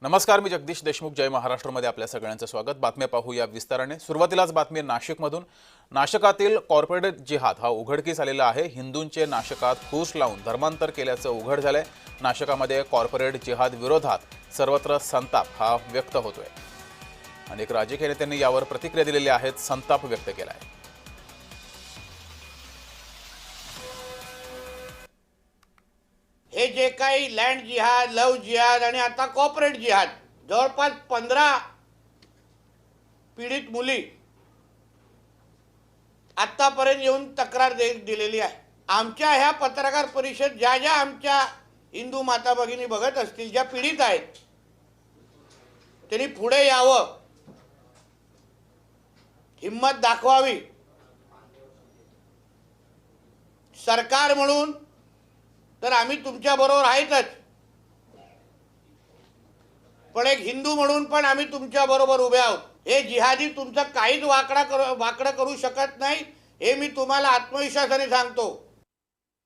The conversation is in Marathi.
नमस्कार, मी जगदीश देशमुख. जय महाराष्ट्रमध्ये आपल्या सगळ्यांचं स्वागत. बातम्या पाहूया विस्ताराने. सुरुवातीलाच बातमी नाशिकमधून. नाशकातील कॉर्पोरेट जिहाद हा उघडकीस आलेला आहे. हिंदूंचे नाशकात फूस लावून धर्मांतर केल्याचं उघड झालंय. नाशकामध्ये कॉर्पोरेट जिहाद विरोधात सर्वत्र संताप हा व्यक्त होतोय. अनेक राजकीय नेत्यांनी यावर प्रतिक्रिया दिलेल्या आहेत, संताप व्यक्त केला आहे. हे जे काही लँड जिहाद, लव जिहाद आणि आता कॉर्पोरेट जिहाद, जवळपास 15 पीडित मुली आतापर्यंत येऊन तक्रार दिलेली आहे. आमच्या ह्या पत्रकार परिषद ज्या ज्या आमच्या हिंदू माता भगिनी बघत असतील, ज्या पीडित आहेत, त्यांनी पुढे यावं, हिम्मत दाखवावी. सरकार म्हणून तर आम्ही तुमच्या बरोबर आहेतच, पण एक हिंदू म्हणून पण आम्ही तुमच्या बरोबर उभे आहोत. हे जिहादी तुमचं काहीच वाकडं करू शकत नाही, हे मी तुम्हाला आत्मविश्वासाने सांगतो.